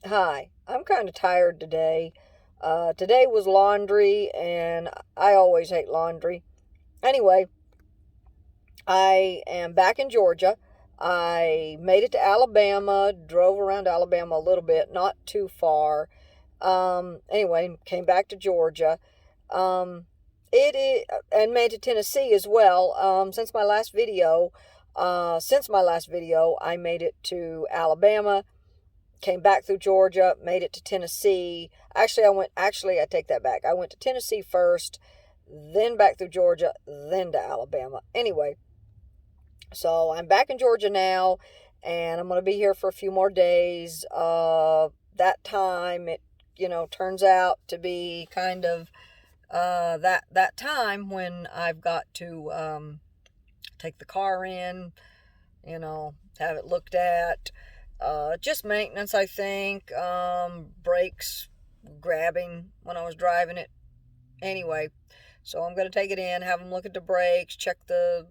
Hi, I'm kind of tired today. Today was laundry, and I always hate laundry. Anyway, I am back in Georgia. I made it to Alabama, drove around Alabama a little bit, not too far. Anyway, came back to Georgia. Um, it is, and made to Tennessee as well. Since my last video, I made it to Alabama, came back through Georgia, made it to Tennessee. Actually, I take that back. I went to Tennessee first, then back through Georgia, then to Alabama. Anyway, so I'm back in Georgia now, and I'm going to be here for a few more days. That time, turns out to be kind of that time when I've got to take the car in, have it looked at. Just maintenance, I think. Brakes grabbing when I was driving it. Anyway, so I'm going to take it in, have them look at the brakes, check the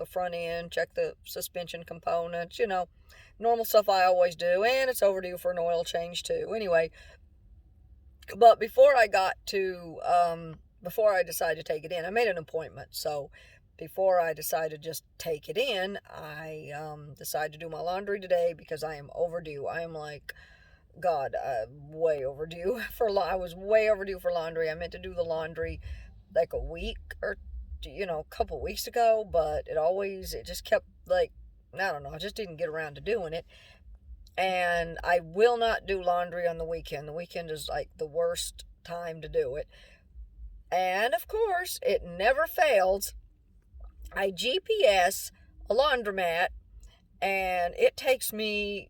front end, check the suspension components, normal stuff I always do. And it's overdue for an oil change too. Anyway, but before I decided to take it in, I made an appointment. So before I decided to just take it in, I decided to do my laundry today because I am overdue. I am like, God, way overdue I was way overdue for laundry. I meant to do the laundry like a week or, a couple weeks ago, but it just kept like, I don't know, I just didn't get around to doing it. And I will not do laundry on the weekend. The weekend is like the worst time to do it. And of course, it never fails. I GPS a laundromat, and it takes me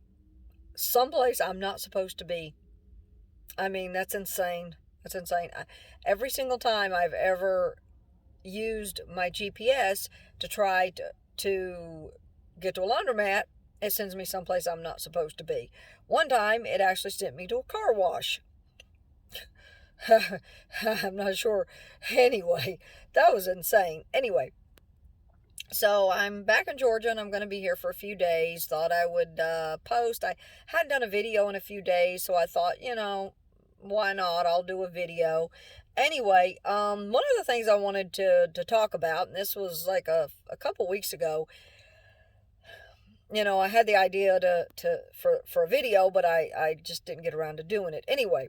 someplace I'm not supposed to be. I mean, that's insane. That's insane. Every single time I've ever used my GPS to try to get to a laundromat, it sends me someplace I'm not supposed to be. One time, it actually sent me to a car wash. I'm not sure. Anyway, that was insane. Anyway, so I'm back in Georgia, and I'm going to be here for a few days. Thought I would post. I hadn't done a video in a few days, so I thought, why not? I'll do a video. Anyway, one of the things I wanted to talk about, and this was like a couple weeks ago. I had the idea for a video, but I just didn't get around to doing it. Anyway,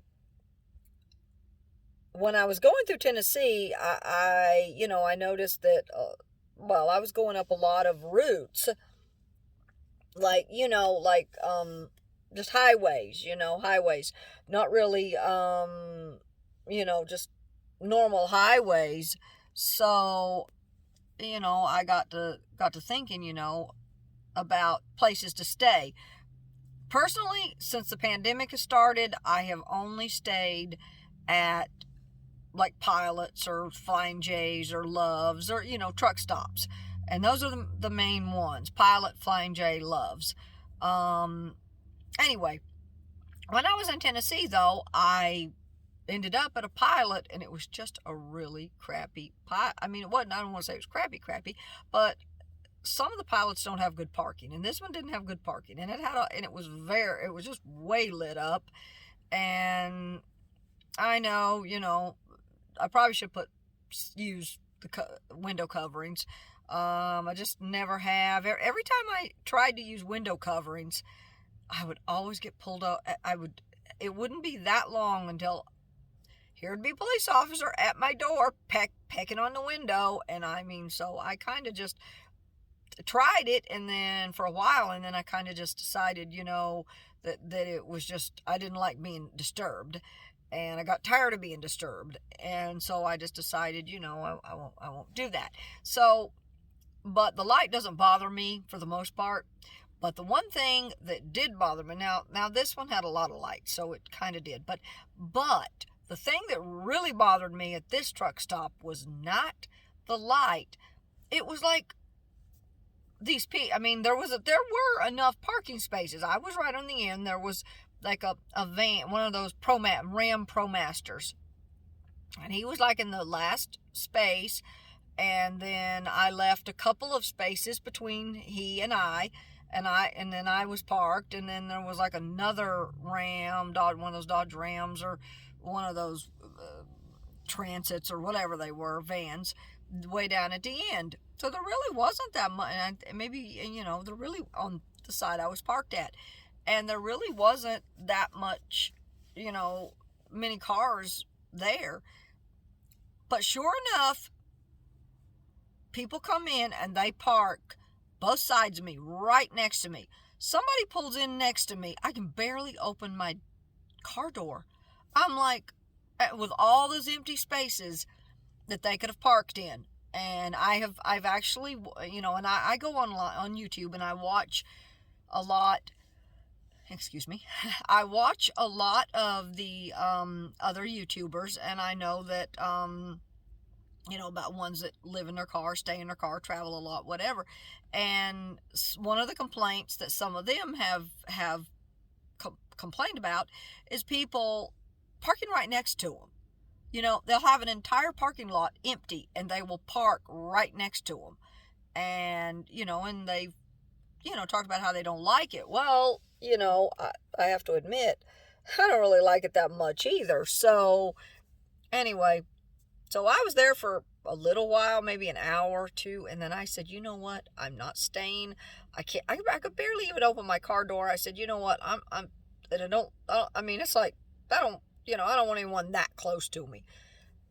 when I was going through Tennessee, I noticed that, I was going up a lot of routes, like, just highways, not really, just normal highways. So, I got to thinking, about places to stay. Personally, since the pandemic has started, I have only stayed at like Pilots or Flying J's or Loves or, truck stops. And those are the main ones: Pilot, Flying J, Loves. Anyway, when I was in Tennessee, though, I ended up at a Pilot, and it was just a really crappy I mean, it wasn't, I don't want to say it was crappy, but some of the Pilots don't have good parking, and this one didn't have good parking, and it was just way lit up. And I know, I probably should use the window coverings. I just never have. Every time I tried to use window coverings, I would always get pulled out. It wouldn't be that long until here'd be a police officer at my door pecking on the window. And I mean, so I kind of just tried it, and then for a while, and then I kind of just decided, that it was just, I didn't like being disturbed, and I got tired of being disturbed. And so I just decided, I won't do that. So, but the light doesn't bother me for the most part. But the one thing that did bother me, now this one had a lot of light, so it kind of did. But the thing that really bothered me at this truck stop was not the light. It was like I mean, there were enough parking spaces. I was right on the end. There was like a van, one of those Ram ProMasters, and he was like in the last space. And then I left a couple of spaces between he and I, and then I was parked, and then there was like another Ram, one of those Dodge Rams, or one of those Transits, or whatever they were, vans, way down at the end. So there really wasn't that much, and maybe, there really, on the side I was parked at, and there really wasn't that much, many cars there. But sure enough, people come in and they park both sides of me, right next to me. Somebody pulls in next to me. I can barely open my car door. I'm like, with all those empty spaces that they could have parked in. And I've actually, and I go on YouTube and I watch a lot, excuse me, I watch a lot of the other YouTubers, and I know that, about ones that live in their car, stay in their car, travel a lot, whatever. And one of the complaints that some of them have complained about is people parking right next to them. They'll have an entire parking lot empty, and they will park right next to them. And, and they've, talked about how they don't like it. Well, I have to admit, I don't really like it that much either. So, anyway, so I was there for a little while, maybe an hour or two, and then I said, you know what? I'm not staying. I could barely even open my car door. I said, you know what? It's like, I don't want anyone that close to me.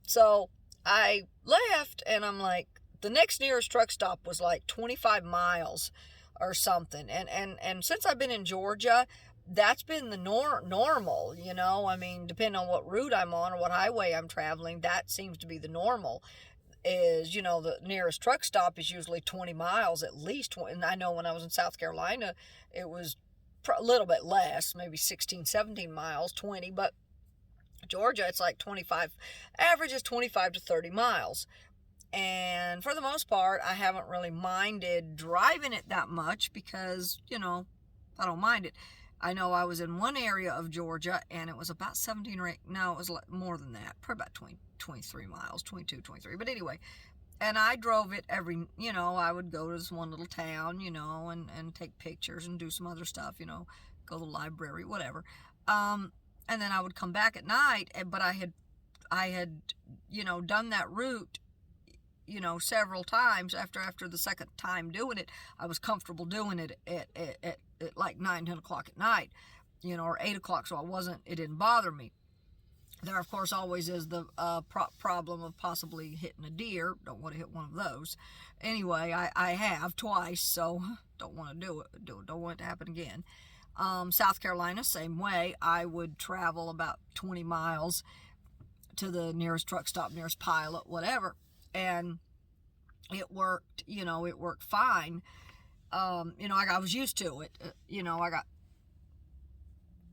So I left, and I'm like, the next nearest truck stop was like 25 miles or something. And since I've been in Georgia, that's been the normal, depending on what route I'm on or what highway I'm traveling, that seems to be the normal. Is, the nearest truck stop is usually 20 miles at least. And I know when I was in South Carolina, it was a little bit less, maybe 16, 17 miles, 20, but Georgia, it's like 25, average is 25 to 30 miles. And for the most part, I haven't really minded driving it that much because, I don't mind it. I know I was in one area of Georgia, and it was about 17 or 8, no, it was more than that, probably about 20, 23 miles, 22, 23. But anyway, and I drove it every, I would go to this one little town, and take pictures and do some other stuff, go to the library, whatever. And then I would come back at night, but I had, done that route, several times. After the second time doing it, I was comfortable doing it at like 9, 10 o'clock at night, or 8 o'clock, so it didn't bother me. There, of course, always is the problem of possibly hitting a deer. Don't want to hit one of those. Anyway, I have twice, so don't want to do it. Don't want it to happen again. South Carolina, same way. I would travel about 20 miles to the nearest truck stop, nearest pilot, whatever. And it worked, it worked fine. I was used to it.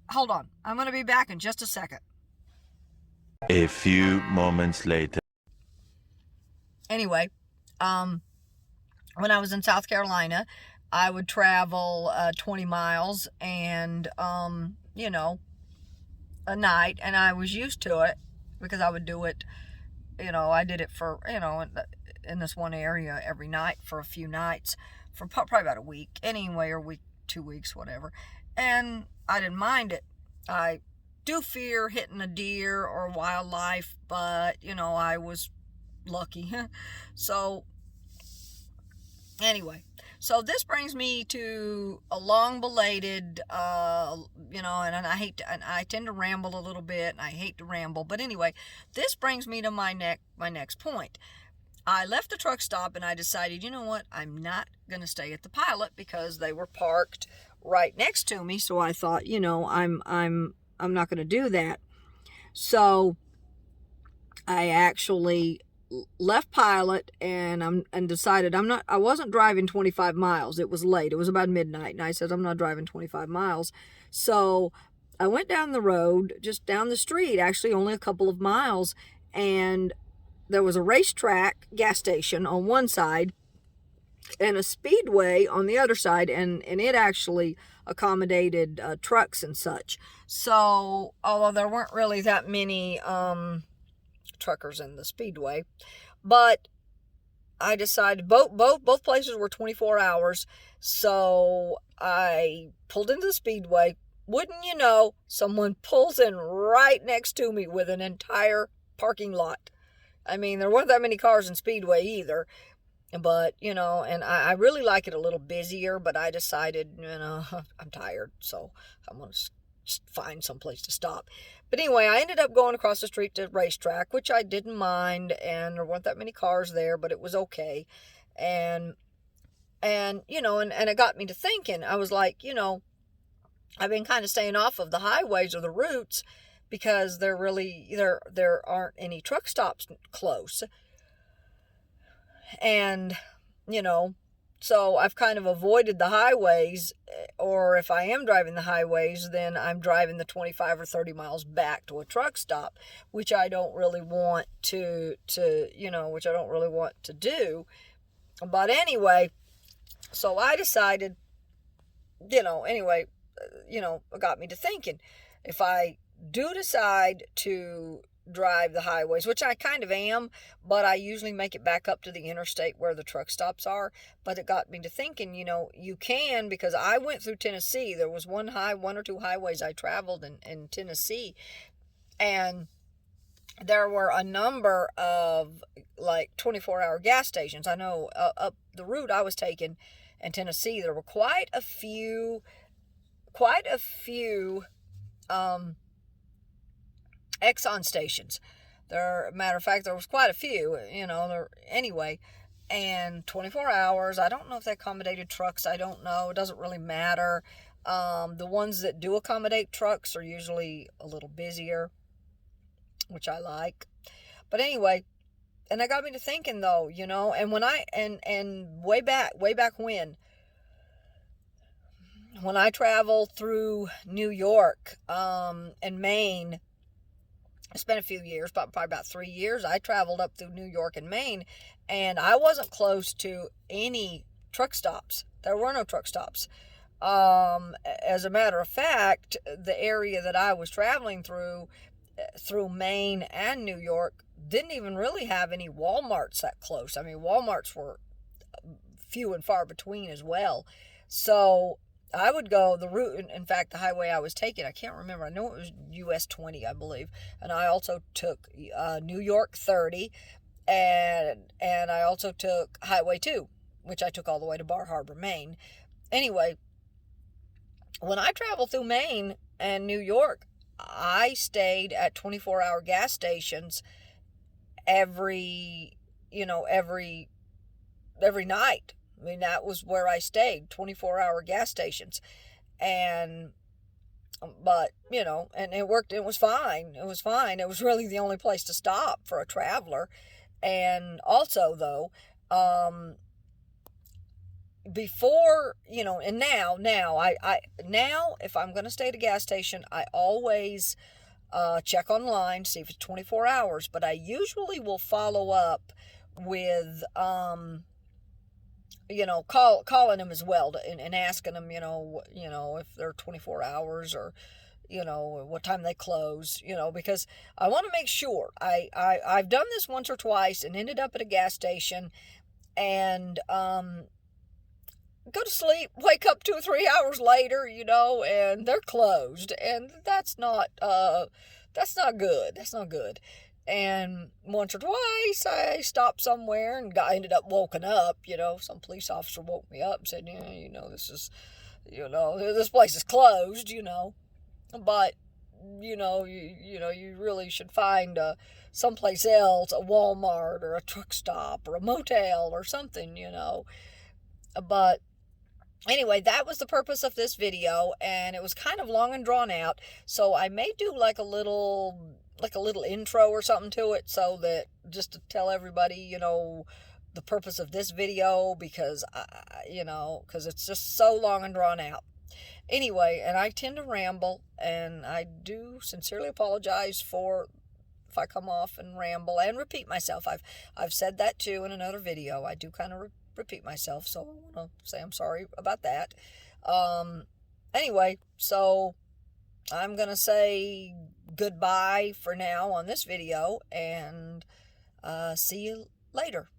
Hold on. I'm going to be back in just a second. A few moments later. Anyway, when I was in South Carolina, I would travel 20 miles and, a night, and I was used to it because I would do it, I did it for, in this one area every night for a few nights for probably about a week anyway, or 2 weeks, whatever. And I didn't mind it. I do fear hitting a deer or wildlife, but, I was lucky. So anyway, so this brings me to a long-belated, and I tend to ramble a little bit, and I hate to ramble, but anyway, this brings me to my next point. I left the truck stop, and I decided, you know what, I'm not going to stay at the Pilot because they were parked right next to me, so I thought, I'm not going to do that. So I actually left Pilot and decided I wasn't driving 25 miles. It was late. It was about midnight, and I said, I'm not driving 25 miles. So I went down the road, just down the street, actually only a couple of miles, and there was a racetrack gas station on one side and a speedway on the other side, and it actually accommodated trucks and such. So although there weren't really that many truckers in the speedway, but I decided both places were 24 hours. So I pulled into the speedway. Wouldn't you know, someone pulls in right next to me with an entire parking lot. I mean, there weren't that many cars in Speedway either. But, and I really like it a little busier, but I decided, I'm tired, so I'm going to just find some place to stop. But anyway, I ended up going across the street to the racetrack, which I didn't mind, and there weren't that many cars there, but it was okay. And, and it got me to thinking. I was like, I've been kind of staying off of the highways or the routes because there aren't any truck stops close. And, so I've kind of avoided the highways, or if I am driving the highways, then I'm driving the 25 or 30 miles back to a truck stop, which I don't really want which I don't really want to do. But anyway, so I decided, it got me to thinking, if I do decide to drive the highways, which I kind of am, but I usually make it back up to the interstate where the truck stops are. But it got me to thinking, you can, because I went through Tennessee. There was one or two highways I traveled in Tennessee, and there were a number of like 24-hour gas stations. I know up the route I was taking in Tennessee, there were quite a few Exxon stations. Matter of fact, there was quite a few, anyway, and 24 hours. I don't know if they accommodated trucks. I don't know. It doesn't really matter. The ones that do accommodate trucks are usually a little busier, which I like. But anyway, and that got me to thinking though, and when and way back when I traveled through New York, and Maine, it's been a few years, probably about 3 years. I traveled up through New York and Maine, and I wasn't close to any truck stops. There were no truck stops. As a matter of fact, the area that I was traveling through Maine and New York, didn't even really have any Walmarts that close. I mean, Walmarts were few and far between as well. So I would go the route, in fact, the highway I was taking, I can't remember. I know it was US 20, I believe. And I also took New York 30, and I also took Highway 2, which I took all the way to Bar Harbor, Maine. Anyway, when I traveled through Maine and New York, I stayed at 24-hour gas stations every night. I mean, that was where I stayed, 24-hour gas stations. But, and it worked. It was fine. It was fine. It was really the only place to stop for a traveler. And also, though, before, and now, if I'm going to stay at a gas station, I always check online, see if it's 24 hours. But I usually will follow up with, calling them as well, and asking them, if they're 24 hours, or, what time they close, because I want to make sure. I've done this once or twice and ended up at a gas station and, go to sleep, wake up 2 or 3 hours later, and they're closed. And that's not good. That's not good. And once or twice I stopped somewhere and ended up woken up. Some police officer woke me up and said, this place is closed, but, you really should find someplace else, a Walmart or a truck stop or a motel or something, But anyway, that was the purpose of this video, and it was kind of long and drawn out. So I may do like a little intro or something to it, so that just to tell everybody, the purpose of this video, because because it's just so long and drawn out. Anyway, and I tend to ramble, and I do sincerely apologize for if I come off and ramble and repeat myself. I've said that too in another video. I do kind of repeat myself, so I want to say I'm sorry about that. Anyway, so I'm gonna say goodbye for now on this video, and see you later.